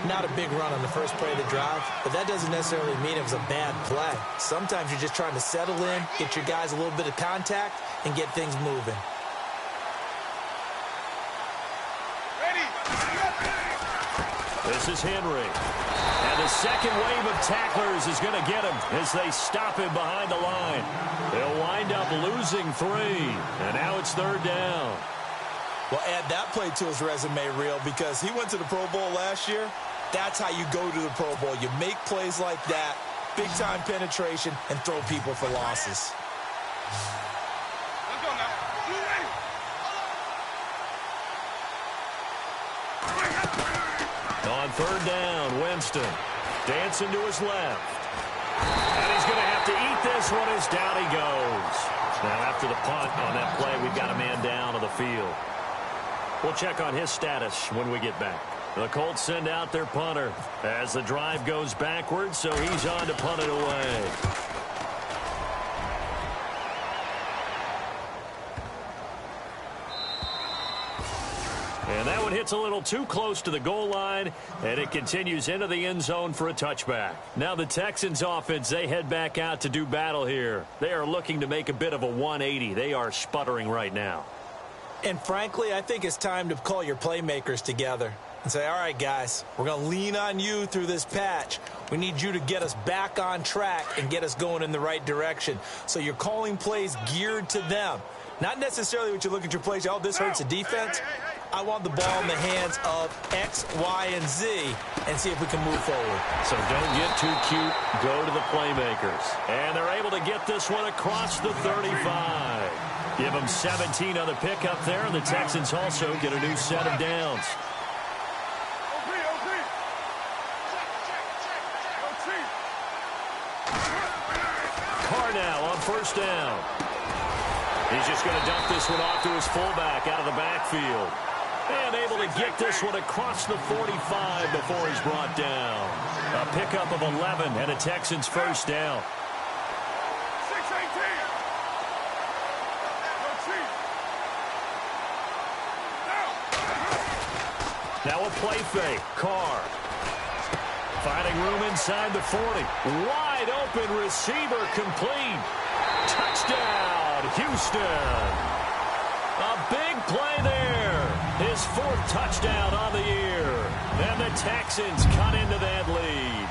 Not a big run on the first play of the drive, but that doesn't necessarily mean it was a bad play. Sometimes you're just trying to settle in, get your guys a little bit of contact, and get things moving. This is Henry. And the second wave of tacklers is going to get him as they stop him behind the line. They'll wind up losing 3. And now it's 3rd down. Well, add that play to his resume reel because he went to the Pro Bowl last year. That's how you go to the Pro Bowl. You make plays like that, big-time penetration, and throw people for losses. Let's go now. You ready? On 3rd down, Winston dancing to his left. And he's going to have to eat this one as down he goes. Now after the punt on that play, we've got a man down on the field. We'll check on his status when we get back. The Colts send out their punter as the drive goes backwards, so he's on to punt it away. And that one hits a little too close to the goal line, and it continues into the end zone for a touchback. Now the Texans offense, they head back out to do battle here. They are looking to make a bit of a 180. They are sputtering right now. And frankly, I think it's time to call your playmakers together and say, all right, guys, we're going to lean on you through this patch. We need you to get us back on track and get us going in the right direction. So you're calling plays geared to them. Not necessarily what you look at your plays, oh, this hurts the defense. I want the ball in the hands of X, Y, and Z and see if we can move forward. So don't get too cute. Go to the playmakers. And they're able to get this one across the 35. Give them 17 on the pickup there, and the Texans also get a new set of downs. Carr now on 1st down. He's just going to dump this one off to his fullback out of the backfield. And able to get this one across the 45 before he's brought down. A pickup of 11 and a Texans 1st down. Now a play fake. Carr finding room inside the 40. Wide open receiver complete. Touchdown, Houston. A big play there. His 4th touchdown on the year. And the Texans cut into that lead.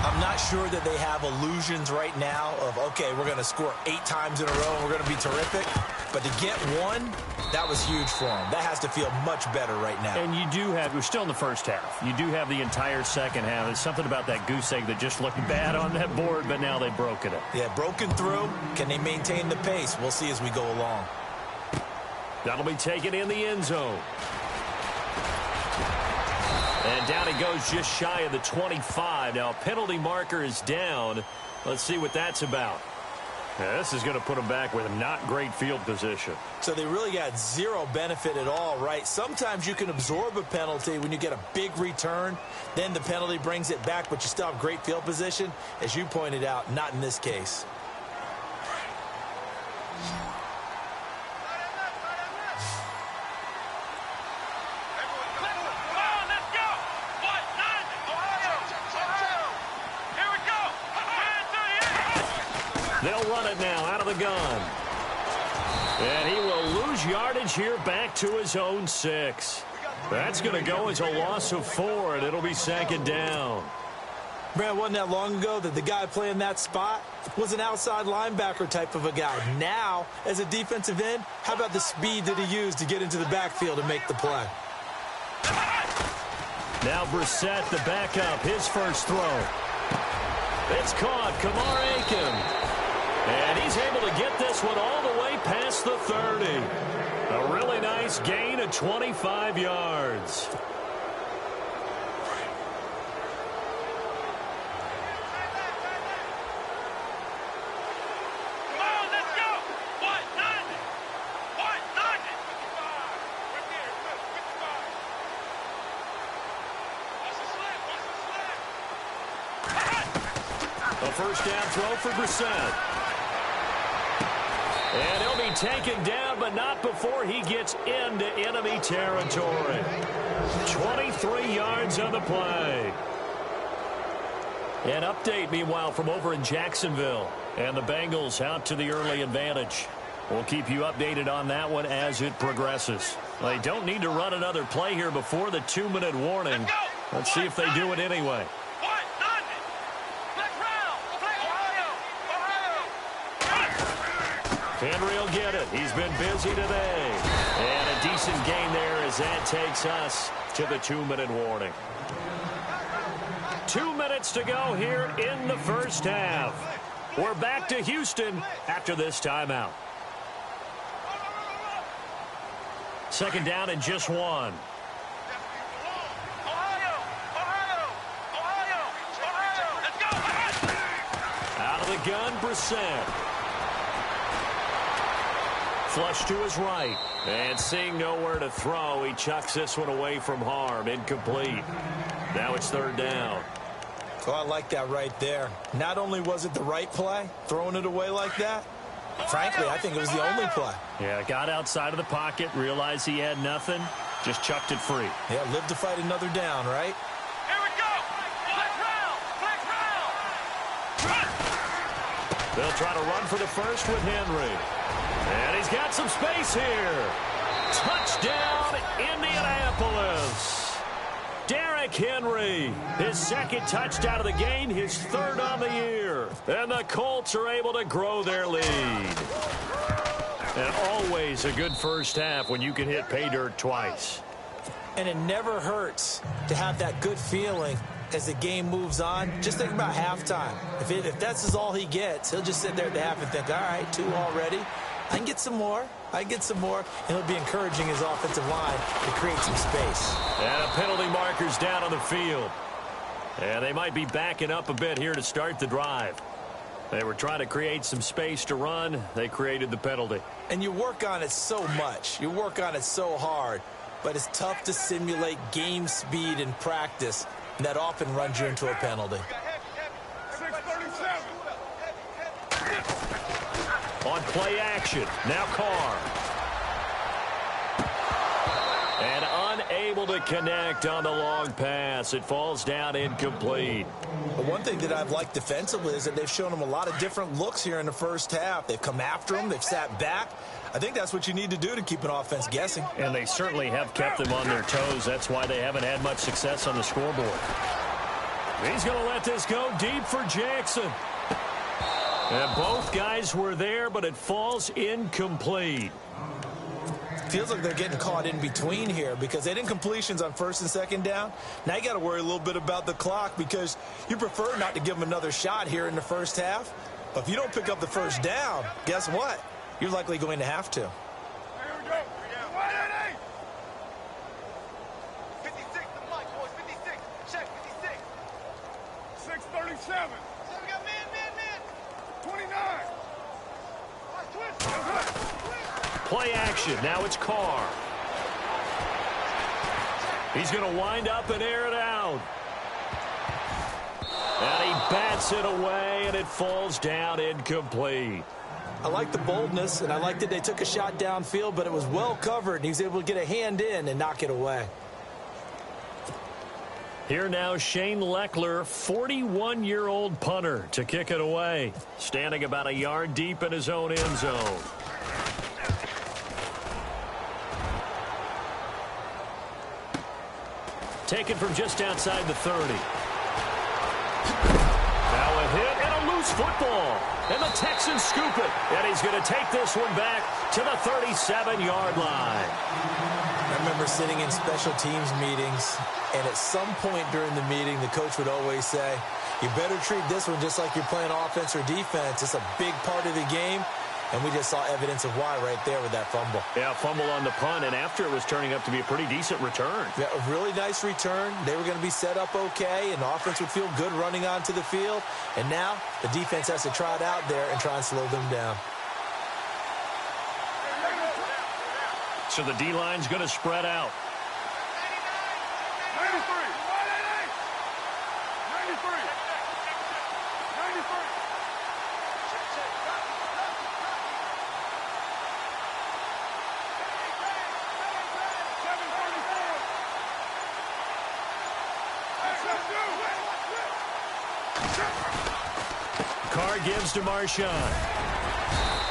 I'm not sure that they have illusions right now of, okay, we're going to score 8 times in a row and we're going to be terrific. But to get one, that was huge for them. That has to feel much better right now. And you do have, we're still in the first half. You do have the entire second half. There's something about that goose egg that just looked bad on that board, but now they've broken it. Yeah, broken through. Can they maintain the pace? We'll see as we go along. That'll be taken in the end zone. And down he goes just shy of the 25. Now a penalty marker is down. Let's see what that's about. Yeah, this is going to put them back with not great field position. So they really got zero benefit at all, right? Sometimes you can absorb a penalty when you get a big return. Then the penalty brings it back, but you still have great field position. As you pointed out, not in this case. They'll run it now out of the gun. And he will lose yardage here back to his own 6. That's going to go as a loss of 4, and it'll be 2nd down. Brad, wasn't that long ago that the guy playing that spot was an outside linebacker type of a guy. Now, as a defensive end, how about the speed that he used to get into the backfield and make the play? Now Brissett, the backup, his first throw. It's caught. Kamar Aiken. And he's able to get this one all the way past the 30. A really nice gain of 25 yards. A first down throw for Brissett. And he'll be taken down, but not before he gets into enemy territory. 23 yards on the play. An update, meanwhile, from over in Jacksonville. And the Bengals out to the early advantage. We'll keep you updated on that one as it progresses. They don't need to run another play here before the 2-minute warning. Let's see if they do it anyway. Henry will get it. He's been busy today. And a decent gain there as that takes us to the 2-minute warning. 2 minutes to go here in the first half. We're back to Houston after this timeout. Second down and just one. Out of the gun, Brissett. Flush to his right. And seeing nowhere to throw, he chucks this one away from harm. Incomplete. Now it's third down. Oh, I like that right there. Not only was it the right play, throwing it away like that, frankly, I think it was the only play. Yeah, got outside of the pocket, realized he had nothing, just chucked it free. Yeah, live to fight another down, right? Here we go! Flex round! They'll try to run for the first with Henry. And he's got some space here. Touchdown, Indianapolis. Derrick Henry, his second touchdown of the game, his third on the year. And the Colts are able to grow their lead. And always a good first half when you can hit pay dirt twice. And it never hurts to have that good feeling as the game moves on. Just think about halftime. If that's all he gets, he'll just sit there at the half and think, all right, 2 already. I can get some more. I can get some more. And he'll be encouraging his offensive line to create some space. And a penalty marker's down on the field. And they might be backing up a bit here to start the drive. They were trying to create some space to run. They created the penalty. And you work on it so much. You work on it so hard. But it's tough to simulate game speed in practice. And that often runs you into a penalty. On play action, now Carr. And unable to connect on the long pass. It falls down incomplete. But one thing that I've liked defensively is that they've shown him a lot of different looks here in the first half. They've come after him. They've sat back. I think that's what you need to do to keep an offense guessing. And they certainly have kept them on their toes. That's why they haven't had much success on the scoreboard. He's going to let this go deep for Jackson. And both guys were there, but it falls incomplete. Feels like they're getting caught in between here because they didn't completions on first and second down. Now you got to worry a little bit about the clock because you prefer not to give them another shot here in the first half. But if you don't pick up the first down, guess what? You're likely going to have to. Here we go. 56 the mic, boys. 56. Check 56. 637. So we got man. 29. Play action. Now it's Carr. He's going to wind up and air it out. And he bats it away, and it falls down incomplete. I like the boldness, and I like that they took a shot downfield, but it was well covered, and he was able to get a hand in and knock it away. Here now, Shane Leckler, 41-year-old punter, to kick it away. Standing about a yard deep in his own end zone. Taken from just outside the 30. Now a hit and a loose football. And the Texans scoop it. And he's going to take this one back to the 37-yard line. I remember sitting in special teams meetings, and at some point during the meeting, the coach would always say, you better treat this one just like you're playing offense or defense. It's a big part of the game, and we just saw evidence of why right there with that fumble. Yeah, fumble on the punt, and after it was turning up to be a pretty decent return. Yeah, a really nice return. They were going to be set up okay, and the offense would feel good running onto the field. And now the defense has to try it out there and try and slow them down. So the D-line's going to spread out. 93. 93. 93. Carr gives to Marshawn.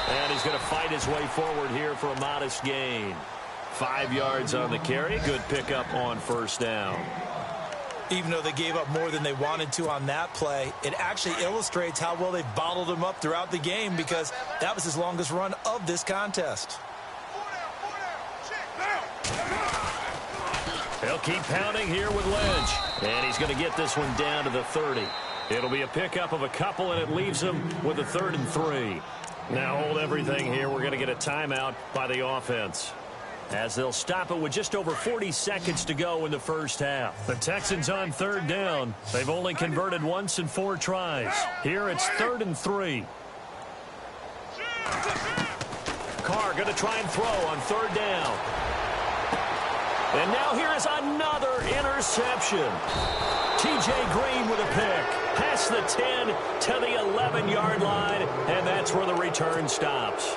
And he's going to fight his way forward here for a modest gain. 5 yards on the carry. Good pickup on first down. Even though they gave up more than they wanted to on that play, it actually illustrates how well they bottled him up throughout the game, because that was his longest run of this contest. He'll keep pounding here with Lynch. And he's going to get this one down to the 30. It'll be a pickup of a couple, and it leaves him with a 3rd and 3. Now hold everything here. We're going to get a timeout by the offense, as they'll stop it with just over 40 seconds to go in the first half. The Texans on 3rd down. They've only converted once in 4 tries. Here it's 3rd and 3. Carr going to try and throw on 3rd down. And now here is another interception. T.J. Green with a pick. Past the 10 to the 11-yard line, and that's where the return stops.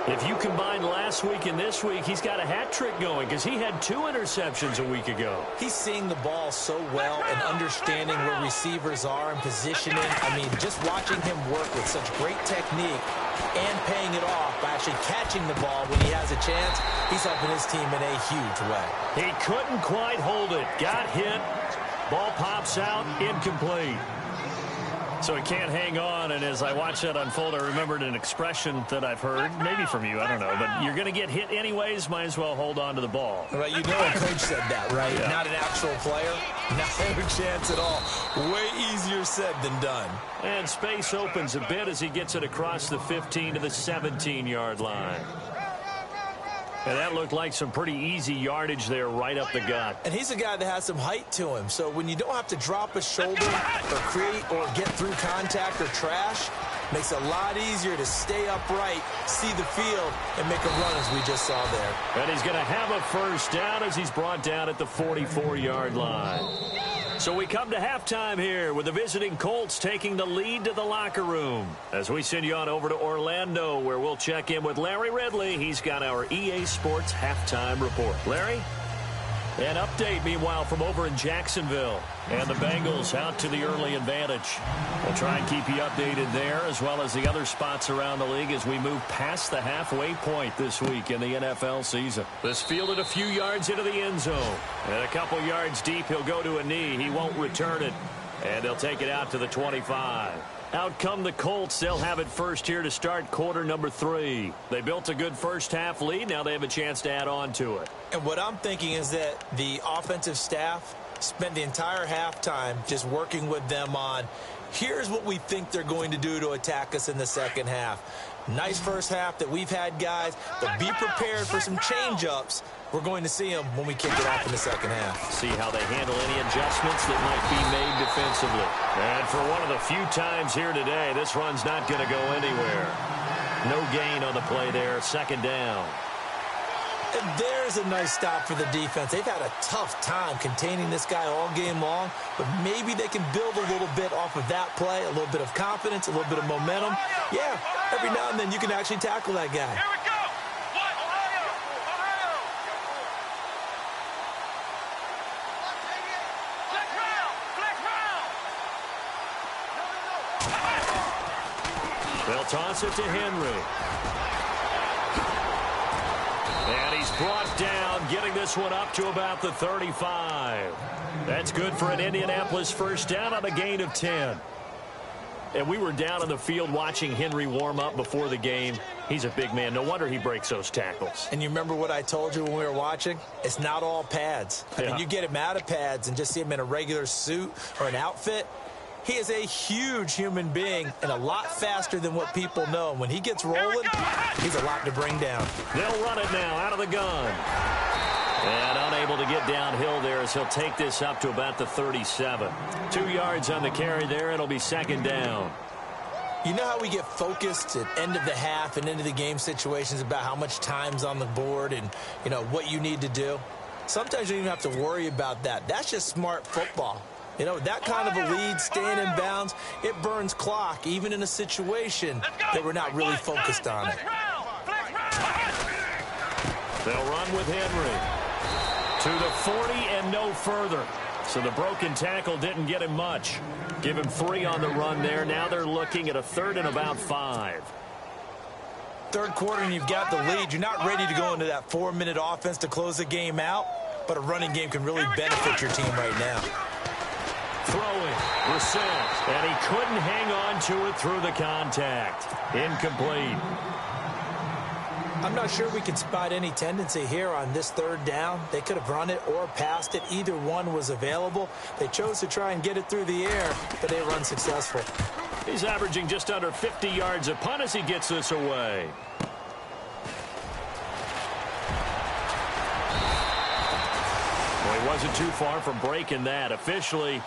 If you combine last week and this week, he's got a hat trick going, because he had 2 interceptions a week ago. He's seeing the ball so well and understanding where receivers are and positioning. I mean, just watching him work with such great technique and paying it off by actually catching the ball when he has a chance, he's helping his team in a huge way. He couldn't quite hold it. Got hit. Ball pops out, incomplete. So he can't hang on, and as I watched that unfold, I remembered an expression that I've heard, maybe from you, I don't know, but you're going to get hit anyways, might as well hold on to the ball. Right, you know a coach said that, right? Yeah. Not an actual player, not a chance at all. Way easier said than done. And space opens a bit as he gets it across the 15 to the 17-yard line. And that looked like some pretty easy yardage there right up the gut. And he's a guy that has some height to him. So when you don't have to drop a shoulder or create or get through contact or trash, makes it a lot easier to stay upright, see the field, and make a run as we just saw there. And he's going to have a first down as he's brought down at the 44-yard line. So we come to halftime here with the visiting Colts taking the lead to the locker room, as we send you on over to Orlando, where we'll check in with Larry Ridley. He's got our EA Sports halftime report. Larry? An update, meanwhile, from over in Jacksonville. And the Bengals out to the early advantage. We'll try and keep you updated there, as well as the other spots around the league as we move past the halfway point this week in the NFL season. This fielded a few yards into the end zone. And a couple yards deep, he'll go to a knee. He won't return it. And they'll take it out to the 25. Out come the Colts. They'll have it first here to start quarter number 3. They built a good first half lead. Now they have a chance to add on to it. And what I'm thinking is that the offensive staff spent the entire halftime just working with them on, here's what we think they're going to do to attack us in the second half. Nice first half that we've had, guys, but be prepared for some change-ups. We're going to see them when we kick it off in the second half. See how they handle any adjustments that might be made defensively. And for one of the few times here today, this run's not going to go anywhere. No gain on the play there. Second down. And there's a nice stop for the defense. They've had a tough time containing this guy all game long, but maybe they can build a little bit off of that play, a little bit of confidence, a little bit of momentum. Yeah, every now and then you can actually tackle that guy. Here we go. What? Ohio. Ohio. Flex round. Flex round. They'll toss it to Henry. And he's brought down, getting this one up to about the 35. That's good for an Indianapolis first down on a gain of 10. And we were down on the field watching Henry warm up before the game. He's a big man. No wonder he breaks those tackles. And you remember what I told you when we were watching? It's not all pads. I mean, you get him out of pads and just see him in a regular suit or an outfit. He is a huge human being and a lot faster than what people know. When he gets rolling, he's a lot to bring down. They'll run it now out of the gun. And unable to get downhill there as he'll take this up to about the 37. 2 yards on the carry there. It'll be second down. You know how we get focused at end of the half and into the game situations about how much time's on the board and, you know, what you need to do? Sometimes you don't even have to worry about that. That's just smart football. You know, that kind of a lead, staying in bounds, it burns clock, even in a situation that we're not really focused on it. They'll run with Henry to the 40 and no further. So the broken tackle didn't get him much. Give him 3 on the run there. Now they're looking at a 3rd and about 5. Third quarter and you've got the lead. You're not ready to go into that 4-minute offense to close the game out, but a running game can really benefit your team right now. Throwing, Brissett, and he couldn't hang on to it through the contact. Incomplete. I'm not sure we can spot any tendency here on this 3rd down. They could have run it or passed it. Either one was available. They chose to try and get it through the air, but they were unsuccessful. He's averaging just under 50 yards a punt as he gets this away. Well, he wasn't too far from breaking that. Officially,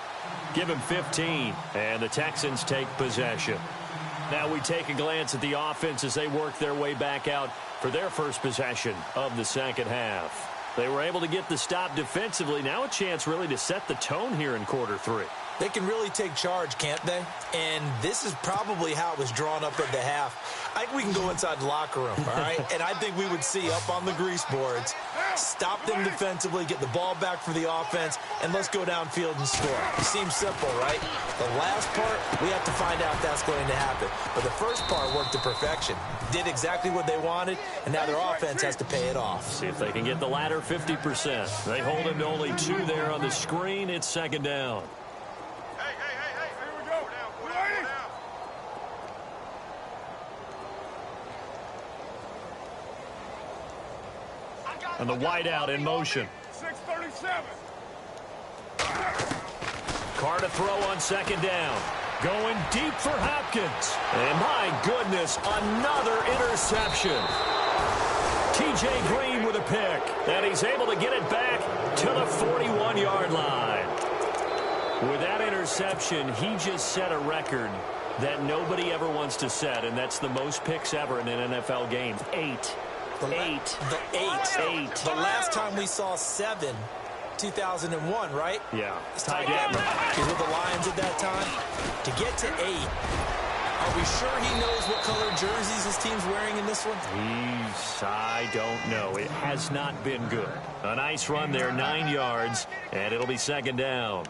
give him 15, and the Texans take possession. Now we take a glance at the offense as they work their way back out for their first possession of the second half. They were able to get the stop defensively. Now a chance really to set the tone here in quarter 3. They can really take charge, can't they? And this is probably how it was drawn up at the half. I think we can go inside the locker room, all right? And I think we would see up on the grease boards, stop them defensively, get the ball back for the offense, and let's go downfield and score. It seems simple, right? The last part, we have to find out if that's going to happen. But the first part worked to perfection. Did exactly what they wanted, and now their offense has to pay it off. See if they can get the latter 50%. They hold him to only 2 there on the screen. It's 2nd down. And the wideout in motion. 637. Carr to throw on 2nd down. Going deep for Hopkins. And my goodness, another interception. T.J. Green with a pick. And he's able to get it back to the 41-yard line. With that interception, he just set a record that nobody ever wants to set, and that's the most picks ever in an NFL game. 8. The last time we saw 7, 2001, right? Yeah. Ty Detmer. He was with the Lions at that time. To get to 8, are we sure he knows what color jerseys his team's wearing in this one? I don't know. It has not been good. A nice run there, 9 yards, and it'll be 2nd down.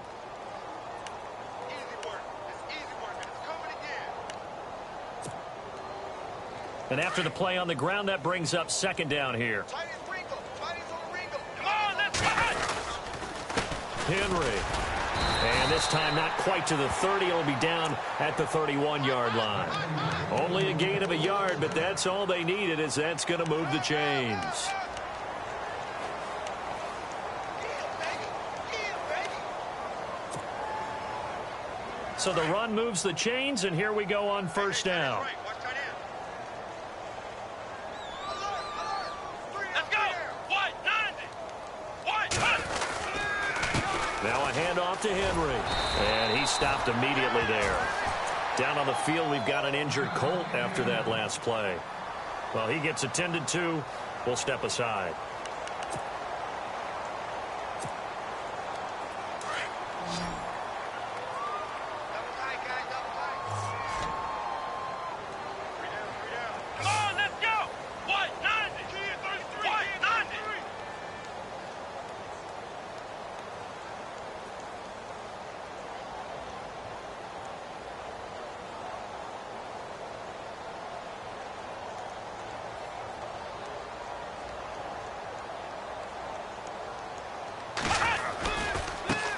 And after the play on the ground, that brings up 2nd down here. Henry. And this time not quite to the 30. He'll be down at the 31-yard line. Only a gain of a yard, but that's all they needed, as that's going to move the chains. So the run moves the chains, and here we go on 1st down. Now a handoff to Henry, and he stopped immediately there. Down on the field, we've got an injured Colt after that last play. Well, he gets attended to. We'll step aside.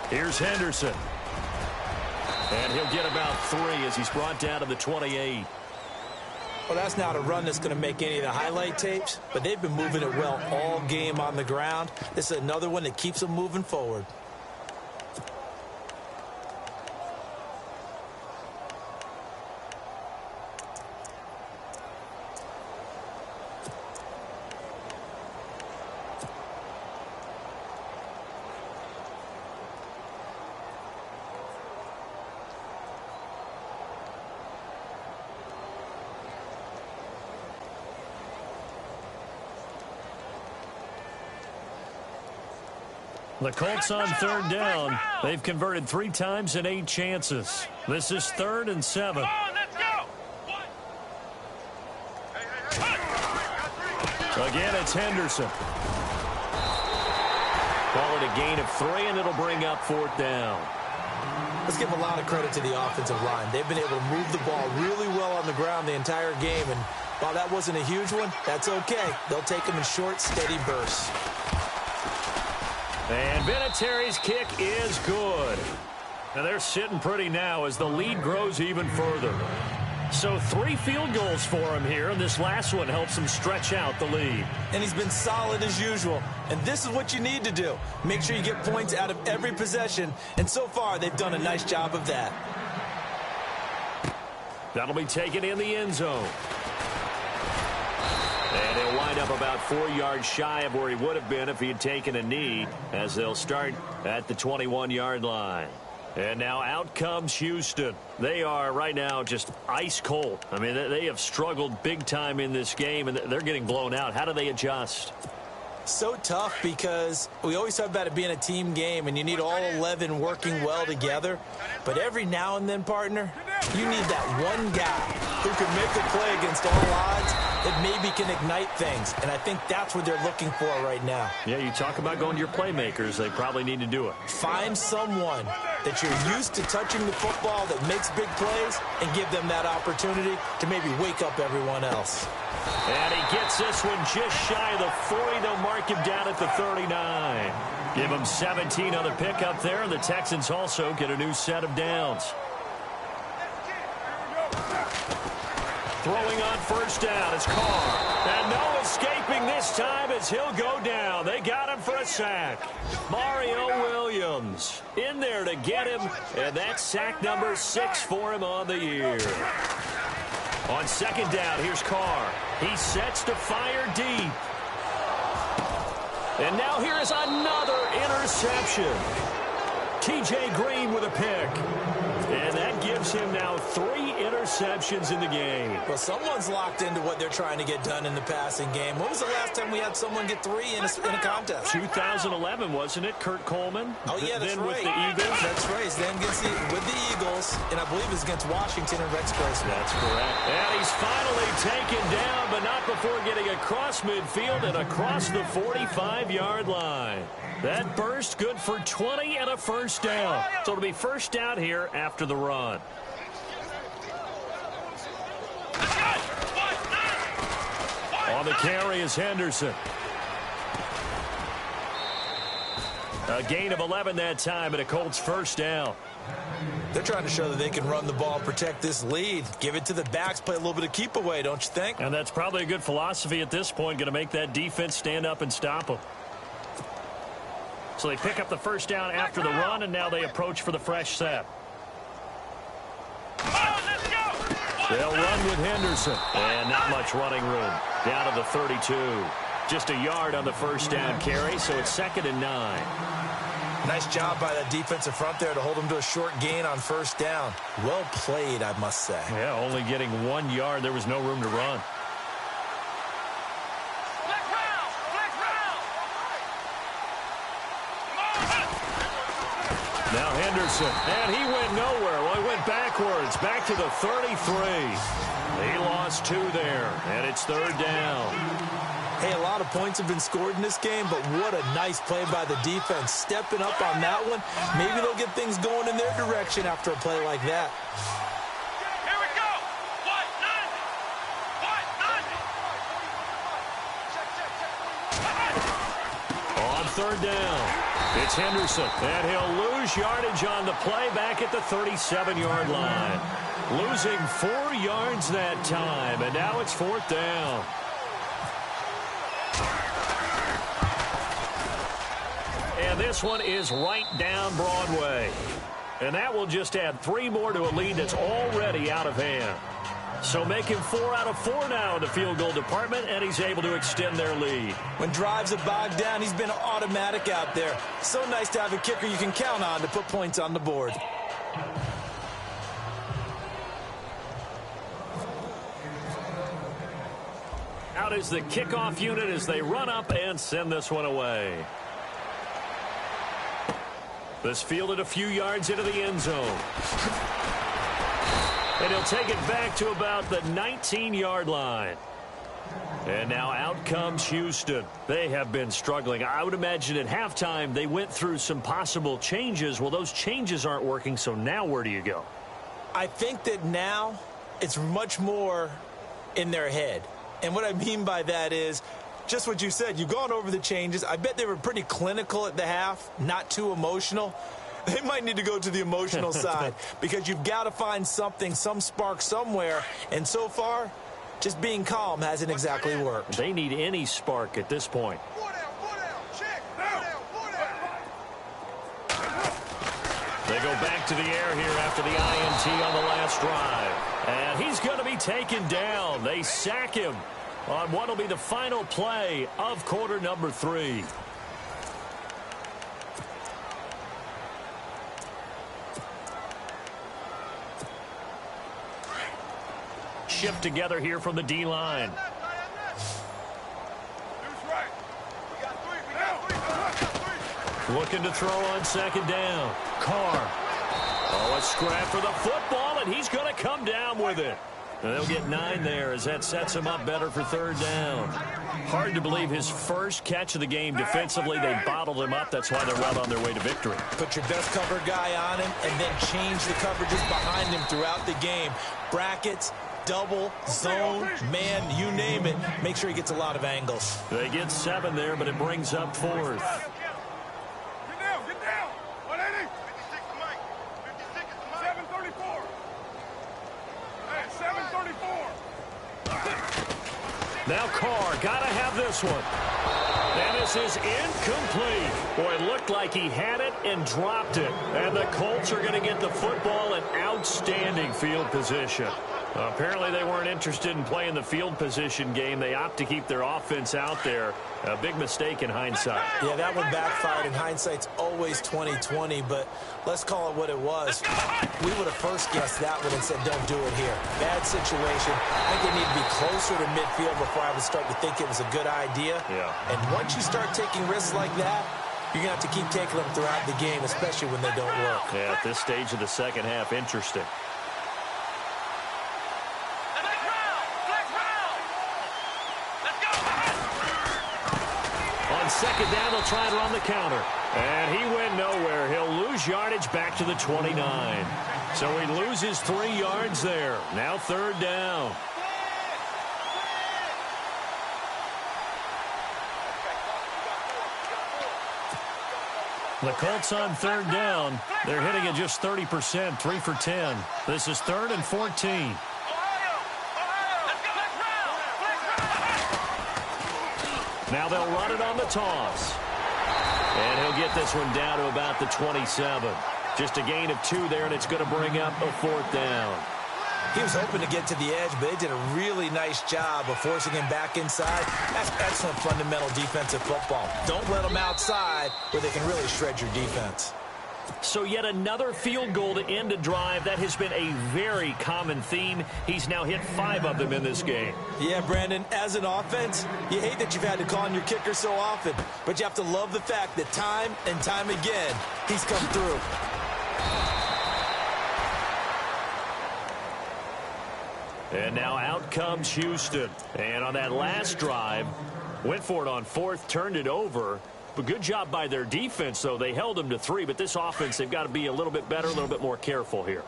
Here's Henderson. And he'll get about 3 as he's brought down to the 28. Well, that's not a run that's going to make any of the highlight tapes, but they've been moving it well all game on the ground. This is another one that keeps them moving forward. The Colts on 3rd down. They've converted 3 times in 8 chances. This is 3rd and 7. Again, it's Henderson. Well, call it a gain of 3, and it'll bring up 4th down. Let's give a lot of credit to the offensive line. They've been able to move the ball really well on the ground the entire game, and while that wasn't a huge one, that's okay. They'll take them in short, steady bursts. And Vinatieri's kick is good. Now they're sitting pretty now as the lead grows even further. So 3 field goals for him here, and this last one helps him stretch out the lead. And he's been solid as usual. And this is what you need to do. Make sure you get points out of every possession. And so far, they've done a nice job of that. That'll be taken in the end zone. And he'll wind up about 4 yards shy of where he would have been if he had taken a knee, as they'll start at the 21-yard line. And now out comes Houston. They are right now just ice cold. I mean, they have struggled big time in this game, and they're getting blown out. How do they adjust? So tough because we always talk about it being a team game, and you need all 11 working well together. But every now and then, partner, you need that one guy who can make a play against all odds that maybe can ignite things. And I think that's what they're looking for right now. Yeah, you talk about going to your playmakers. They probably need to do it. Find someone that you're used to touching the football that makes big plays and give them that opportunity to maybe wake up everyone else. And he gets this one just shy of the 40. They'll mark him down at the 39. Give him 17 on the pickup there, and the Texans also get a new set of downs. Throwing on first down is Carr. And no escaping this time as he'll go down. They got him for a sack. Mario Williams in there to get him, and that's sack number 6 for him on the year. On second down, here's Carr. He sets to fire deep. And now here is another interception. T.J. Green with a pick. And that gives him now 3 interceptions in the game. Well, someone's locked into what they're trying to get done in the passing game. When was the last time we had someone get 3 in a contest? 2011, wasn't it? Kurt Coleman? Oh, yeah, that's then right. with the Eagles. That's right. Then with the Eagles, and I believe it's against Washington and Rex Grossman. That's correct. And he's finally taken down, but not before getting across midfield and across the 45-yard line. That burst good for 20 and a first down. So it'll be first down here after the run. On the carry is Henderson. A gain of 11 that time, and a Colts first down. They're trying to show that they can run the ball, protect this lead. Give it to the backs, play a little bit of keep away, don't you think? And that's probably a good philosophy at this point, going to make that defense stand up and stop them. So they pick up the first down after the run, and now they approach for the fresh set. They'll run with Henderson. And not much running room. Down to the 32. Just a yard on the first down carry, so it's 2nd and 9. Nice job by that defensive front there to hold them to a short gain on first down. Well played, I must say. Yeah, only getting 1 yard. There was no room to run. Now Henderson, and he went nowhere. Well, he went backwards, back to the 33. He lost 2 there, and it's 3rd down. Hey, a lot of points have been scored in this game, but what a nice play by the defense. Stepping up on that one, maybe they'll get things going in their direction after a play like that. Here we go. On 3rd down, it's Henderson, and he'll lose yardage on the play back at the 37-yard line. Losing 4 yards that time, and now it's 4th down. And this one is right down Broadway. And that will just add 3 more to a lead that's already out of hand. So making 4 out of 4 now in the field goal department, and he's able to extend their lead. When drives are bogged down, he's been automatic out there. So nice to have a kicker you can count on to put points on the board. Out is the kickoff unit as they run up and send this one away. This fielded a few yards into the end zone. And he'll take it back to about the 19-yard line. And now out comes Houston. They have been struggling. I would imagine at halftime they went through some possible changes. Well, those changes aren't working, so now where do you go? I think that now it's much more in their head. And what I mean by that is just what you said. You've gone over the changes. I bet they were pretty clinical at the half, not too emotional. They might need to go to the emotional side because you've got to find something, some spark somewhere. And so far, just being calm hasn't exactly worked. They need any spark at this point. They go back to the air here after the INT on the last drive. And he's going to be taken down. They sack him on what will be the final play of quarter number 3. Shift together here from the D-line. Looking to throw on second down. Carr. Oh, a scrap for the football, and he's going to come down with it. And they'll get 9 there as that sets him up better for third down. Hard to believe his first catch of the game defensively. They bottled him up. That's why they're well on their way to victory. Put your best cover guy on him and then change the coverages behind him throughout the game. Brackets, double, zone, man, you name it. Make sure he gets a lot of angles. They get 7 there, but it brings up 4th. Get down. 180. 56 to Mike. 56 is to Mike. 734. Hey, 734. Now Carr, gotta have this one. And this is incomplete. Boy, it looked like he had it and dropped it. And the Colts are going to get the football in outstanding field position. Apparently they weren't interested in playing the field position game. They opt to keep their offense out there. A big mistake in hindsight. Yeah, that one backfired, and hindsight's always 20/20, but let's call it what it was. We would have first guessed that one and said, don't do it here. Bad situation. I think they need to be closer to midfield before I would start to think it was a good idea. Yeah. And once you start taking risks like that, you're going to have to keep taking them throughout the game, especially when they don't work. Yeah, at this stage of the second half, interesting. On second down, they'll try and run the counter. And he went nowhere. He'll lose yardage back to the 29. So he loses 3 yards there. Now third down. The Colts on third down. They're hitting at just 30%, 3 for 10. This is 3rd and 14. Now they'll run it on the toss. And he'll get this one down to about the 27. Just a gain of 2 there, and it's going to bring up a 4th down. He was hoping to get to the edge, but they did a really nice job of forcing him back inside. That's excellent fundamental defensive football. Don't let them outside where they can really shred your defense. So yet another field goal to end a drive. That has been a very common theme. He's now hit 5 of them in this game. Yeah, Brandon, as an offense, you hate that you've had to call on your kicker so often, but you have to love the fact that time and time again, he's come through. And now out comes Houston. And on that last drive, went for it on 4th, turned it over. But good job by their defense, though. They held them to 3, but this offense, they've got to be a little bit better, a little bit more careful here.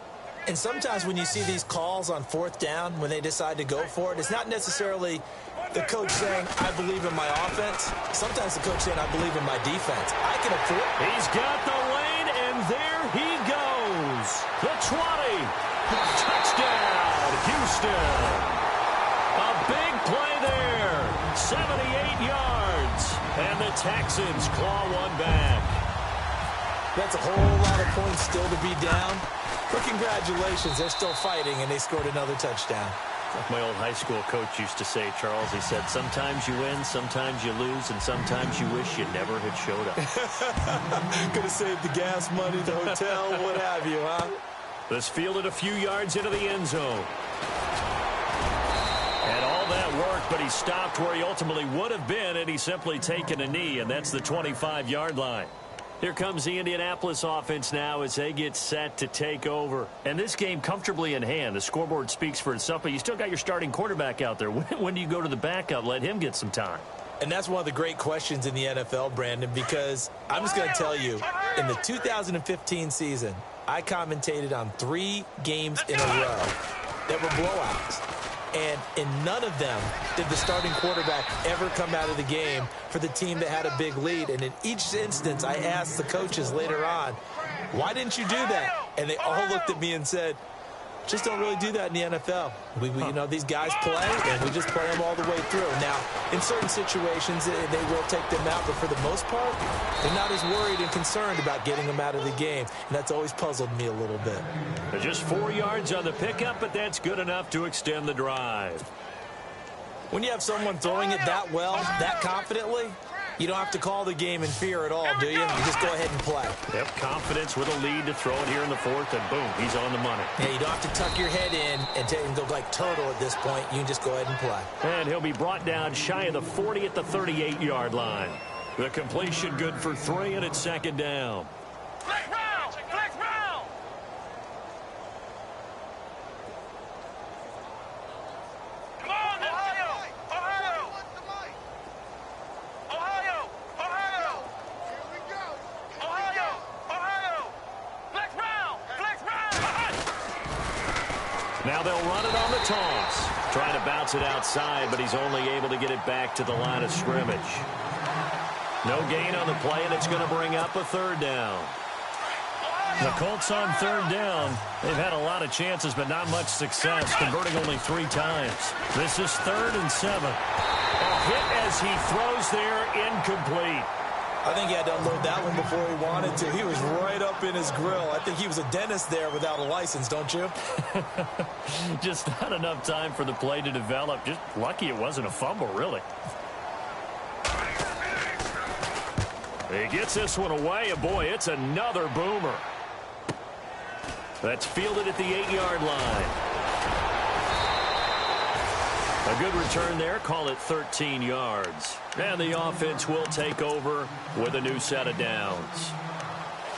And sometimes when you see these calls on 4th down, when they decide to go for it, it's not necessarily the coach saying, I believe in my offense. Sometimes the coach saying, I believe in my defense. I can afford. He's got the lane, and there he goes. The 20. Touchdown, Houston. A big play there. 78 yards. And the Texans claw one back. That's a whole lot of points still to be down. But congratulations, they're still fighting, and they scored another touchdown. Like my old high school coach used to say, Charles, he said, sometimes you win, sometimes you lose, and sometimes you wish you never had showed up. Could have saved the gas money, the hotel, what have you, huh? This fielded a few yards into the end zone. And all that worked, but he stopped where he ultimately would have been, and he's simply taken a knee, and that's the 25-yard line. Here comes the Indianapolis offense now as they get set to take over. And this game comfortably in hand. The scoreboard speaks for itself, but you still got your starting quarterback out there. When do you go to the backup? Let him get some time. And that's one of the great questions in the NFL, Brandon, because I'm just going to tell you, in the 2015 season, I commentated on 3 games in a row that were blowouts. And in none of them did the starting quarterback ever come out of the game for the team that had a big lead. And in each instance, I asked the coaches later on, why didn't you do that? And they all looked at me and said, just don't really do that in the NFL. You know, these guys play, and we just play them all the way through. Now, in certain situations, they will take them out, but for the most part, they're not as worried and concerned about getting them out of the game, and that's always puzzled me a little bit. Just 4 yards on the pickup, but that's good enough to extend the drive. When you have someone throwing it that well, that confidently, you don't have to call the game in fear at all, do you? You just go ahead and play. Yep, confidence with a lead to throw it here in the 4th, and boom, he's on the money. Yeah, you don't have to tuck your head in and go like turtle at this point. You can just go ahead and play. And he'll be brought down shy of the 40 at the 38-yard line. The completion good for 3, and it's 2nd down. Flex round! Flex round! Come on, Ohio! Ohio! Ohio! Ohio! Here we go! Ohio! Ohio! Flex round! Flex round! Now they'll run it on the toss. Trying to bounce it outside, but he's only able to get it back to the line of scrimmage. No gain on the play, and it's going to bring up a 3rd down. The Colts on 3rd down. They've had a lot of chances, but not much success, converting only 3 times. This is 3rd and 7. A hit as he throws there, incomplete. I think he had to unload that one before he wanted to. He was right up in his grill. I think he was a dentist there without a license, don't you? Just not enough time for the play to develop. Just lucky it wasn't a fumble, really. He gets this one away, and boy, it's another boomer. That's fielded at the 8-yard line. A good return there, call it 13 yards. And the offense will take over with a new set of downs.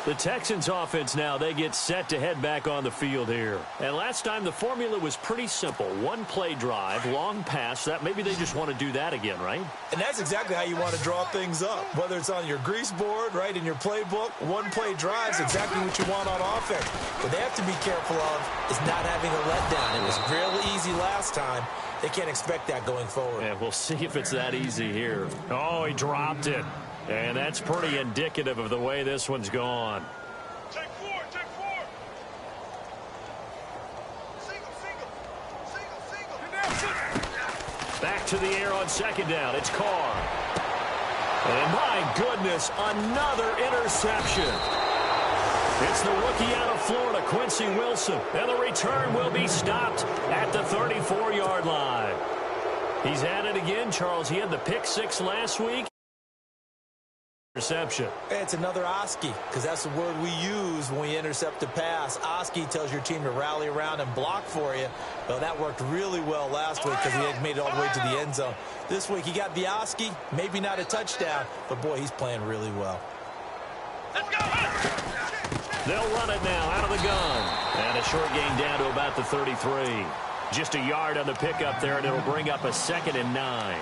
The Texans offense now, they get set to head back on the field here. And last time the formula was pretty simple. 1-play drive, long pass. That maybe they just want to do that again, right? And that's exactly how you want to draw things up. Whether it's on your grease board, right, in your playbook, 1-play drives exactly what you want on offense. What they have to be careful of is not having a letdown. It was real easy last time. They can't expect that going forward. Yeah, we'll see if it's that easy here. Oh, he dropped it. And that's pretty indicative of the way this one's gone. Take 4, take 4. Single. Back to the air on 2nd down. It's Carr. And my goodness, another interception. It's the rookie out of Florida, Quincy Wilson. And the return will be stopped at the 34-yard line. He's at it again, Charles. He had the pick 6 last week. Interception. It's another Oski, because that's the word we use when we intercept a pass. Oski tells your team to rally around and block for you. Well, that worked really well last week because he had made it all the way to the end zone. This week he got the Oski, maybe not a touchdown, but boy, he's playing really well. Let's go. They'll run it now out of the gun. And a short gain down to about the 33. Just a yard on the pickup there, and it'll bring up a 2nd and 9.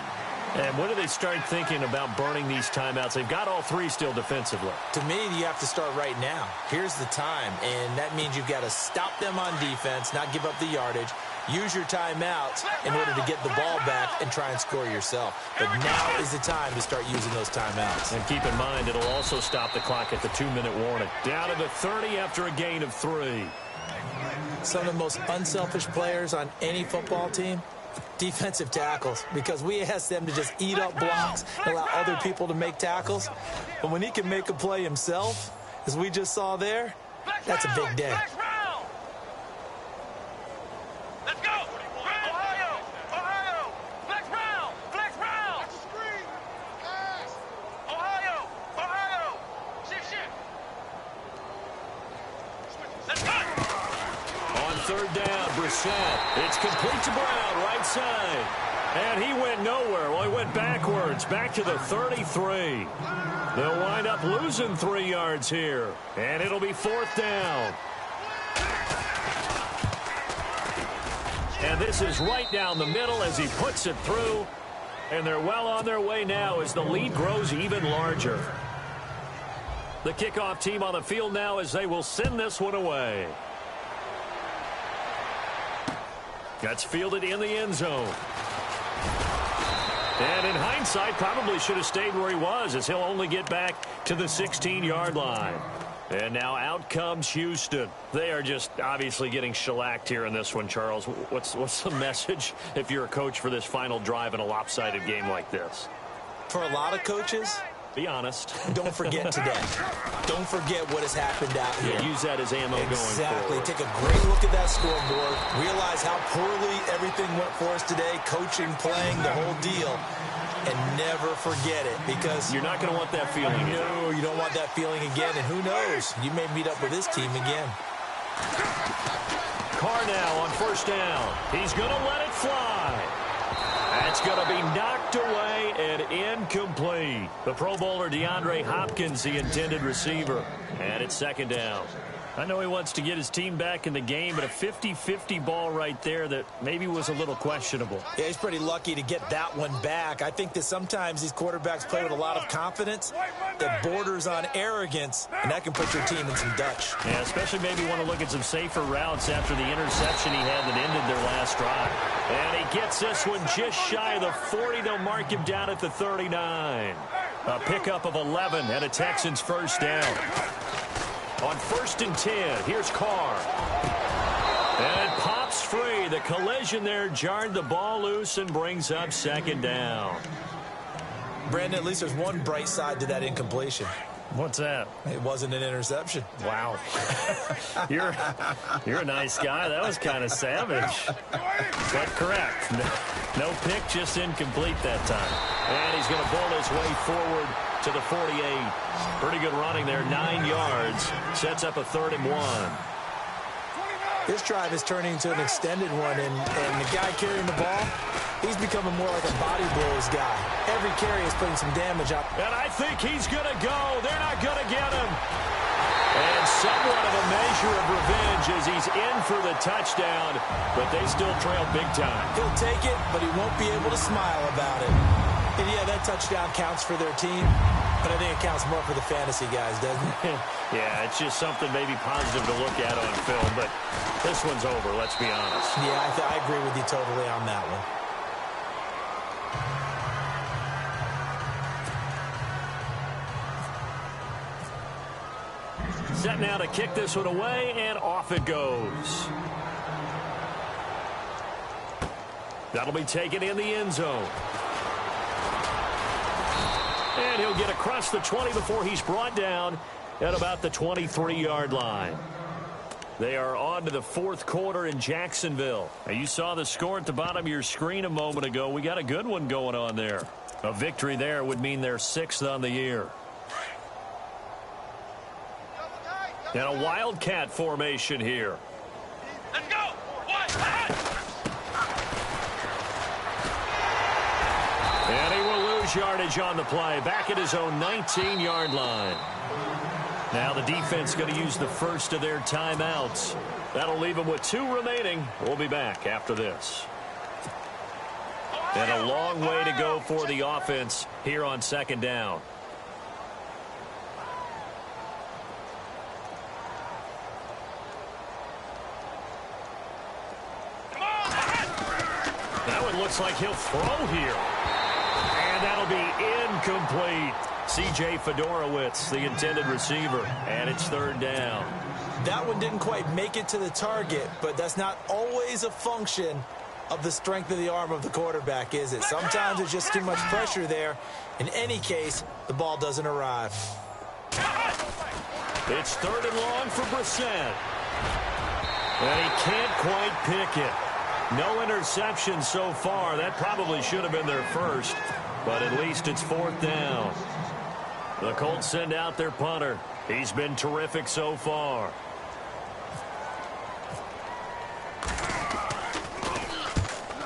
And when do they start thinking about burning these timeouts? They've got all 3 still defensively. To me, you have to start right now. Here's the time, and that means you've got to stop them on defense, not give up the yardage, use your timeouts in order to get the ball back and try and score yourself. But now is the time to start using those timeouts. And keep in mind, it'll also stop the clock at the 2-minute warning. Down to the 30 after a gain of 3. Some of the most unselfish players on any football team, defensive tackles, because we ask them to just eat up blocks and allow other people to make tackles. But when he can make a play himself, as we just saw there, that's a big day. Let's go. Ohio. Ohio. Flex round. Flex round. Ohio. Ohio. Shit. Let's go. On 3rd down, Brissett. It's complete to Brown, right side. And he went nowhere. Well, he went backwards, back to the 33. They'll wind up losing 3 yards here. And it'll be 4th down. And this is right down the middle as he puts it through. And they're well on their way now as the lead grows even larger. The kickoff team on the field now as they will send this one away. That's fielded in the end zone. And in hindsight, probably should have stayed where he was as he'll only get back to the 16-yard line. And now out comes Houston. They are just obviously getting shellacked here in this one, Charles. What's the message if you're a coach for this final drive in a lopsided game like this? For a lot of coaches, be honest. Don't forget today. Don't forget what has happened out here. Yeah, use that as ammo going forward. Exactly. Take a great look at that scoreboard. Realize how poorly everything went for us today. Coaching, playing, the whole deal. And never forget it, because you're not going to want that feeling again. No, you don't want that feeling again. And who knows? You may meet up with this team again. Carr now on 1st down. He's going to let it fly. That's going to be knocked away and incomplete. The Pro Bowler DeAndre Hopkins, the intended receiver. And it's 2nd down. I know he wants to get his team back in the game, but a 50-50 ball right there that maybe was a little questionable. Yeah, he's pretty lucky to get that one back. I think that sometimes these quarterbacks play with a lot of confidence that borders on arrogance, and that can put your team in some Dutch. Yeah, especially maybe want to look at some safer routes after the interception he had that ended their last drive. And he gets this one just shy of the 40. They'll mark him down at the 39. A pickup of 11 and a Texans 1st down. On 1st and 10, here's Carr. And it pops free. The collision there jarred the ball loose and brings up 2nd down. Brandon, at least there's one bright side to that incompletion. What's that? It wasn't an interception. Wow. You're a nice guy. That was kind of savage. But correct. No pick, just incomplete that time. And he's going to bull his way forward to the 48. Pretty good running there, 9 yards. Sets up a 3rd and 1. This drive is turning into an extended one, and the guy carrying the ball, he's becoming more like a body blows guy. Every carry is putting some damage up. And I think he's going to go. They're not going to get him. And somewhat of a measure of revenge as he's in for the touchdown, but they still trail big time. He'll take it, but he won't be able to smile about it. And yeah, that touchdown counts for their team, but I think it counts more for the fantasy guys, doesn't it? Yeah, it's just something maybe positive to look at on film, but this one's over, let's be honest. Yeah, I agree with you totally on that one. Set now to kick this one away, and off it goes. That'll be taken in the end zone. And he'll get across the 20 before he's brought down at about the 23-yard line. They are on to the 4th quarter in Jacksonville. Now, you saw the score at the bottom of your screen a moment ago. We got a good one going on there. A victory there would mean they're 6th on the year. And a Wildcat formation here. Let's go. And he will lose yardage on the play. Back at his own 19-yard line. Now the defense going to use the first of their timeouts. That'll leave them with 2 remaining. We'll be back after this. And a long way to go for the offense here on 2nd down. That one looks like he'll throw here. And that'll be incomplete. C.J. Fedorowicz, the intended receiver, and it's 3rd down. That one didn't quite make it to the target, but that's not always a function of the strength of the arm of the quarterback, is it? Sometimes it's just too much pressure there. In any case, the ball doesn't arrive. It's 3rd and long for Brissett. And he can't quite pick it. No interception so far. That probably should have been their first, but at least it's 4th down. The Colts send out their punter. He's been terrific so far.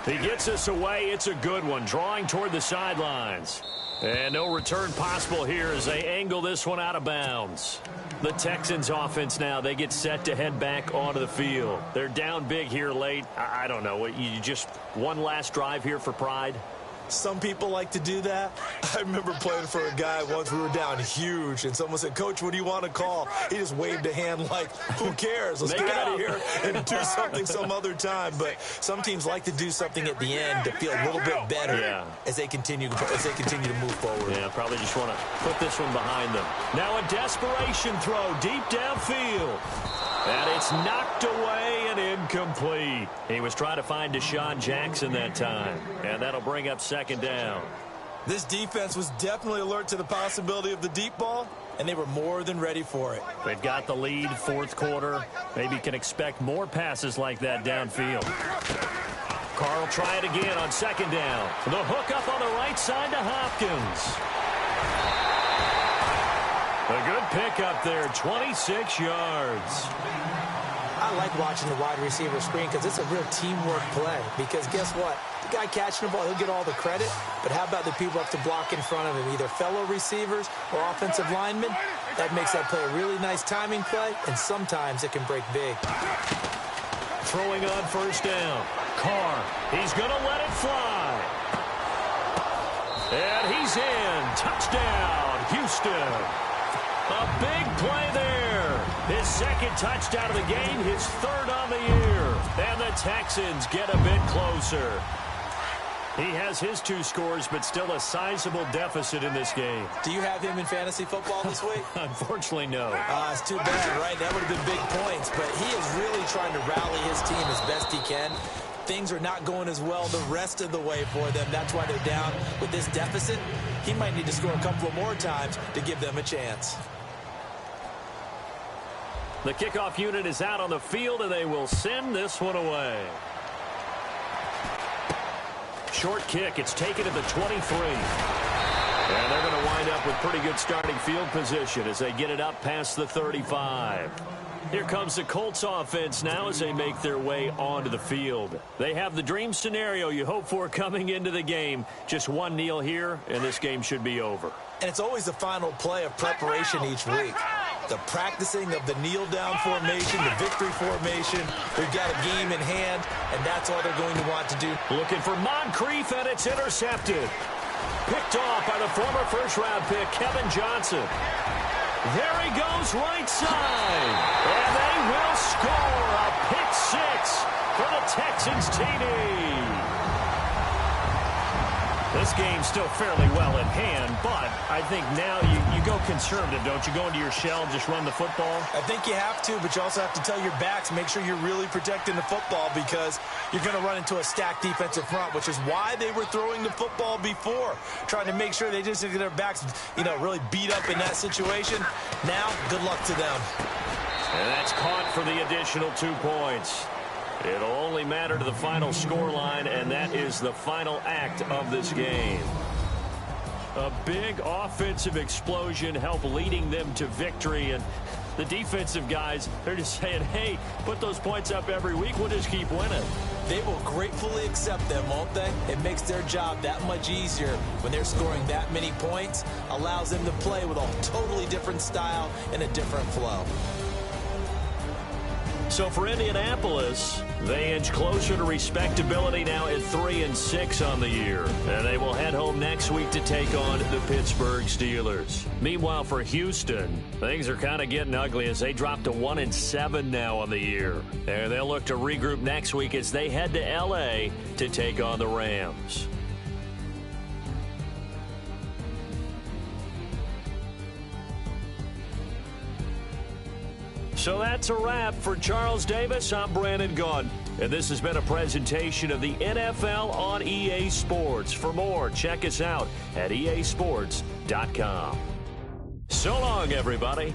He gets us away. It's a good one, drawing toward the sidelines. And no return possible here as they angle this one out of bounds. The Texans offense now, they get set to head back onto the field. They're down big here late. I don't know. You just one last drive here for pride? Some people like to do that. I remember playing for a guy once. We were down huge, and someone said, "Coach, what do you want to call?" He just waved a hand like, "Who cares? Let's get out of here and do something some other time." But some teams like to do something at the end to feel a little bit better as they continue to move forward. Yeah, probably just want to put this one behind them. Now a desperation throw deep downfield. And it's knocked away and incomplete. He was trying to find Deshaun Jackson that time. And that'll bring up second down. This defense was definitely alert to the possibility of the deep ball, and they were more than ready for it. They've got the lead, fourth quarter. Maybe can expect more passes like that downfield. Carr will try it again on second down. The hook up on the right side to Hopkins. A good pickup there, 26 yards. I like watching the wide receiver screen because it's a real teamwork play. Because guess what? The guy catching the ball, he'll get all the credit. But how about the people up to block in front of him, either fellow receivers or offensive linemen? That makes that play a really nice timing play, and sometimes it can break big. Throwing on first down. Carr, he's going to let it fly. And he's in. Touchdown, Houston. A big play there. His second touchdown of the game, his third on the year. And the Texans get a bit closer. He has his 2 scores, but still a sizable deficit in this game. Do you have him in fantasy football this week? Unfortunately, no. It's too bad, right? That would have been big points. But he is really trying to rally his team as best he can. Things are not going as well the rest of the way for them. That's why they're down with this deficit. He might need to score a couple of more times to give them a chance. The kickoff unit is out on the field, and they will send this one away. Short kick. It's taken at the 23. And they're going to wind up with pretty good starting field position as they get it up past the 35. Here comes the Colts offense now as they make their way onto the field. They have the dream scenario you hope for coming into the game. Just one kneel here, and this game should be over. And it's always the final play of preparation each week. The practicing of the kneel-down formation, the victory formation. We've got a game in hand, and that's all they're going to want to do. Looking for Moncrief, and it's intercepted. Picked off by the former first-round pick, Kevin Johnson. There he goes, right side. And they will score a pick 6 for the Texans TD. This game's still fairly well in hand, but I think now you go conservative, don't you? Go into your shell and just run the football? I think you have to, but you also have to tell your backs, make sure you're really protecting the football because you're going to run into a stacked defensive front, which is why they were throwing the football before, trying to make sure they just get their backs, really beat up in that situation. Now, good luck to them. And that's caught for the additional 2 points. It'll only matter to the final scoreline, and that is the final act of this game. A big offensive explosion helped leading them to victory, and the defensive guys, they're just saying, hey, put those points up every week, we'll just keep winning. They will gratefully accept them, won't they? It makes their job that much easier when they're scoring that many points, allows them to play with a totally different style and a different flow. So for Indianapolis, they inch closer to respectability now at 3-6 on the year. And they will head home next week to take on the Pittsburgh Steelers. Meanwhile, for Houston, things are kind of getting ugly as they drop to 1-7 now on the year. And they'll look to regroup next week as they head to L.A. to take on the Rams. So that's a wrap. For Charles Davis, I'm Brandon Gaudin. And this has been a presentation of the NFL on EA Sports. For more, check us out at easports.com. So long, everybody.